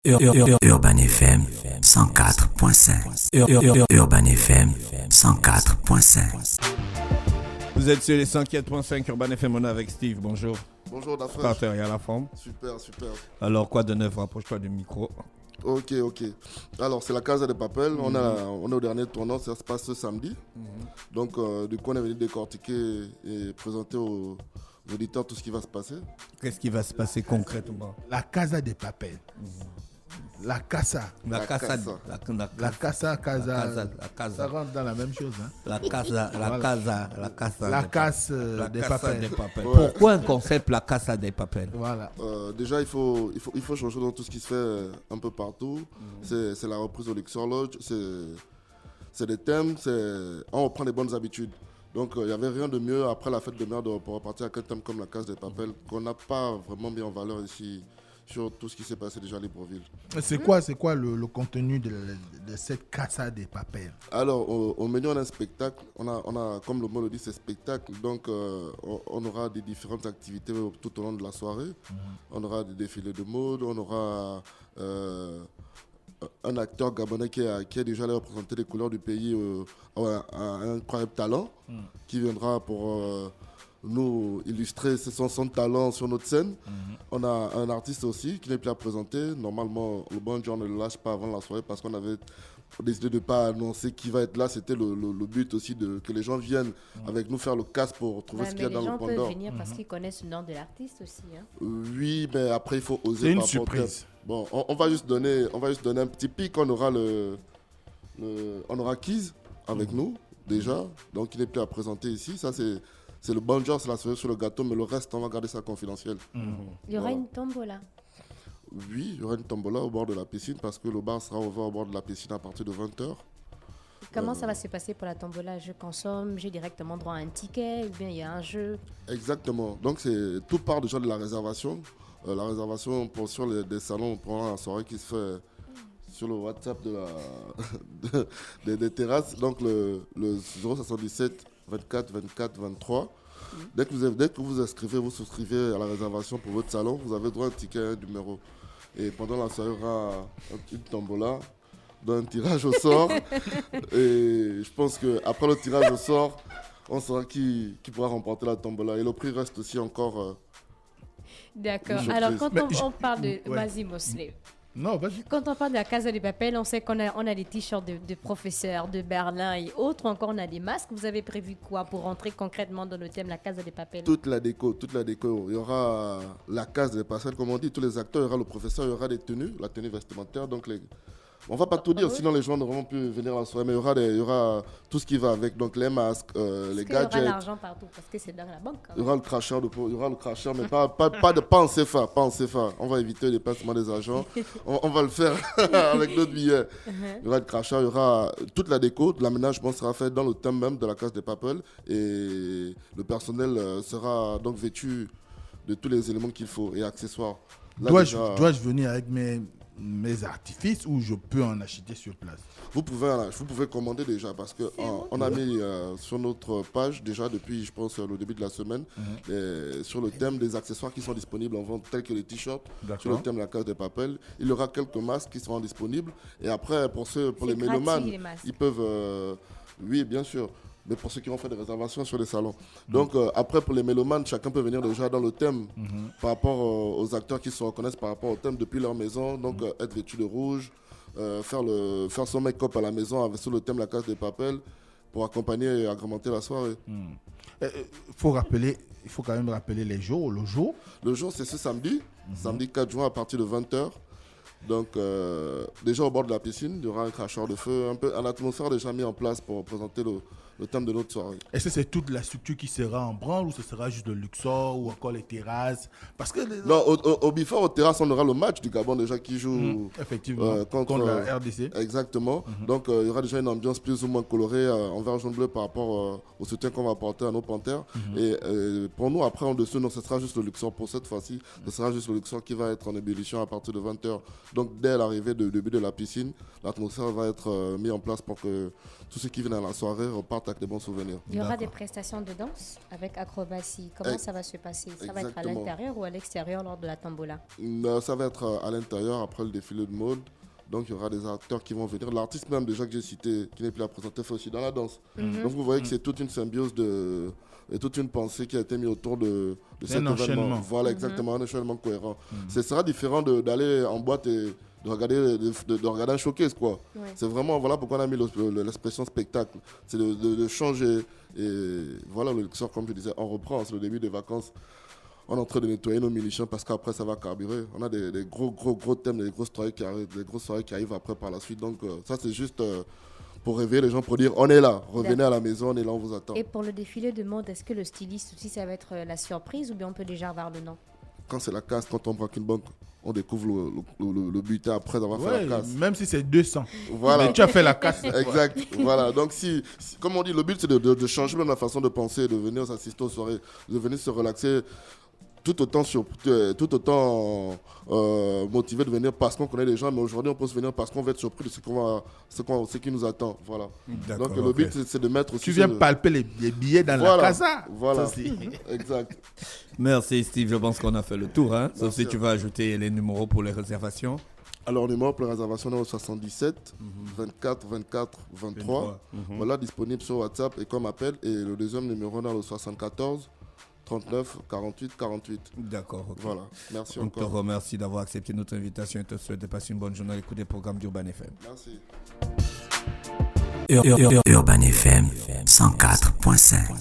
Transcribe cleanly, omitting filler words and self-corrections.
Urban FM 104.5. Urban FM 104.5. Vous êtes sur les 104.5 Urban FM, on est avec Steve, bonjour. Bonjour Dafresh. Partenariat à la forme. Super. Alors quoi de neuf, rapproche-toi du micro. Ok. Alors c'est la Casa de Papel, on est au dernier tournant, ça se passe ce samedi. Donc du coup on est venu décortiquer et présenter aux auditeurs tout ce qui va se passer. Qu'est-ce qui va se passer concrètement? La Casa de Papel. La Casa. La casa. Ça rentre dans la même chose. Hein? La casa Des Papel. Ouais. Pourquoi un concept la casa des papel? Voilà. Déjà il faut changer dans tout ce qui se fait un peu partout. C'est la reprise au Luxor Lodge, c'est des thèmes, on reprend les bonnes habitudes. Donc il n'y avait rien de mieux après la fête de mer pour repartir avec un thème comme la Casa des Papel qu'on n'a pas vraiment mis en valeur ici sur tout ce qui s'est passé déjà à Libreville. C'est quoi le contenu de cette Casa des Papel? Alors au menu on a un spectacle, on a comme le mot le dit c'est spectacle, donc on aura des différentes activités tout au long de la soirée. On aura des défilés de mode, on aura un acteur gabonais qui est déjà allé représenter les couleurs du pays, un incroyable talent, qui viendra pour nous illustrer son talent sur notre scène. On a un artiste aussi qui n'est plus à présenter. Normalement, le bon genre ne le lâche pas avant la soirée parce qu'on avait décidé de ne pas annoncer qui va être là. C'était le but aussi que les gens viennent avec nous faire le casse pour trouver ce qu'il y a dans le Pandore. Les gens peuvent venir parce qu'ils connaissent le nom de l'artiste aussi. Hein. Oui, mais après il faut oser. C'est une surprise. Bon, on va juste donner un petit pic. On aura on aura Kiz avec nous déjà, donc il n'est plus à présenter ici. Ça c'est le bon genre, c'est la cerise sur le gâteau, mais le reste on va garder ça confidentiel. Il y aura une tombola. Oui, il y aura une tombola au bord de la piscine parce que le bar sera ouvert au bord de la piscine à partir de 20h. Comment ça va se passer pour la tombola? Je consomme, j'ai directement droit à un ticket ou bien il y a un jeu? Exactement. Donc tout part déjà de la réservation. La réservation sur des salons pendant la soirée qui se fait sur le WhatsApp des terrasses. Donc le 077 24 24 23. Dès que vous inscrivez, vous souscrivez à la réservation pour votre salon, vous avez droit à un ticket et un numéro. Et pendant la soirée, il y aura une tombola, un tirage au sort. Et je pense qu'après le tirage au sort, on saura qui pourra remporter la tombola. Et le prix reste aussi encore... D'accord. Alors, quand on parle de... Ouais. Vas-y, Mosley. Non, vas-y. Quand on parle de la Casa de Papel, on sait qu'on a des t-shirts de professeurs, de Berlin et autres. Encore, on a des masques. Vous avez prévu quoi pour rentrer concrètement dans le thème la Casa de Papel? Toute la déco. Il y aura la case des passerelles, comme on dit, tous les acteurs, il y aura le professeur, il y aura des tenues, la tenue vestimentaire. Donc on va pas tout dire, sinon les gens n'auront plus venir à la soirée, mais il y aura tout ce qui va avec, donc les masques, les gadgets. Il y aura l'argent partout parce que c'est dans la banque. Il y aura le cracheur, mais pas en CFA, pas en CFA. On va éviter le déplacement des agents. On va le faire avec d'autres billets. Il y aura le cracheur, il y aura toute la déco, l'aménagement sera fait dans le thème même de la Casa de Papel et le personnel sera donc vêtu de tous les éléments qu'il faut et accessoires. Là, Dois-je venir avec mes artifices ou je peux en acheter sur place? Vous pouvez commander déjà parce qu'on a mis sur notre page déjà depuis, je pense, le début de la semaine, sur le thème des accessoires qui sont disponibles en vente, tels que les t-shirts, sur le thème de la Casa de Papel. Il y aura quelques masques qui seront disponibles. Et après, pour les mélomanes, ils peuvent... oui, bien sûr. Mais pour ceux qui ont fait des réservations sur les salons. Donc après, pour les mélomanes, chacun peut venir déjà dans le thème par rapport aux acteurs qui se reconnaissent par rapport au thème depuis leur maison. Donc être vêtu de rouge, faire son make-up à la maison sur le thème la Casa de Papel pour accompagner et agrémenter la soirée. Il faut quand même rappeler les jours, le jour. Le jour, c'est ce samedi, samedi 4 juin à partir de 20h. Donc déjà au bord de la piscine, il y aura un cracheur de feu, un peu un atmosphère déjà mis en place pour présenter le thème de notre soirée. Est-ce que c'est toute la structure qui sera en branle ou ce sera juste le Luxor ou encore les terrasses? Parce que non, au Before, aux terrasses, on aura le match du Gabon déjà qui joue effectivement contre la RDC. Exactement. Donc il y aura déjà une ambiance plus ou moins colorée en vert jaune bleu par rapport au soutien qu'on va apporter à nos panthères. Et pour nous, après en dessous, non, ce sera juste le Luxor pour cette fois-ci. Ce sera juste le Luxor qui va être en ébullition à partir de 20h. Donc dès l'arrivée du début de la piscine, l'atmosphère va être mise en place pour que tous ceux qui viennent à la soirée repartent spectacles, des bons souvenirs. Il y aura des prestations de danse avec acrobatie. Comment ça va se passer? Ça va être à l'intérieur ou à l'extérieur lors de la tombola? Ça va être à l'intérieur après le défilé de mode. Donc il y aura des acteurs qui vont venir. L'artiste même déjà que j'ai cité, qui n'est plus à présenter, fait aussi dans la danse. Donc vous voyez que c'est toute une symbiose et toute une pensée qui a été mise autour de cet événement. Voilà, exactement, un enchaînement cohérent. Ce sera différent d'aller en boîte et de regarder un showcase, quoi. Ouais. C'est vraiment, voilà pourquoi on a mis l'expression spectacle. C'est de changer. Et voilà, le Luxor, comme je disais, on reprend, c'est le début des vacances. On est en train de nettoyer nos munitions parce qu'après ça va carburer. On a des gros thèmes, des grosses soirées qui arrivent après par la suite. Donc ça c'est juste pour réveiller les gens, pour dire on est là, revenez à la maison, on est là, on vous attend. Et pour le défilé de mode, est-ce que le styliste aussi ça va être la surprise ou bien on peut déjà avoir le nom? Quand c'est la casse, quand on braque une banque, on découvre le butin après avoir fait la casse. Même si c'est 200. Voilà. Mais tu as fait la casse. Exact. Voilà. Donc, comme on dit, le but, c'est de changer même la façon de penser, de venir s'assister aux soirées, de venir se relaxer. Tout autant motivé de venir parce qu'on connaît les gens, mais aujourd'hui on peut se venir parce qu'on va être surpris de ce qui nous attend. Voilà. Donc le but c'est de mettre aussi. Tu viens palper les billets dans la casa. Voilà. Exact. Merci Steve, je pense qu'on a fait le tour. Sauf si tu vas ajouter les numéros pour les réservations. Alors, le numéro pour les réservations est au 77 24 24 23. Voilà, disponible sur WhatsApp et comme appel. Et le deuxième numéro est au 74 39 48 48. D'accord. Okay. Voilà. Merci On encore. te remercie d'avoir accepté notre invitation et te souhaite de passer une bonne journée à l'écoute des programmes d'Urban FM. Merci. Urban FM 104.5.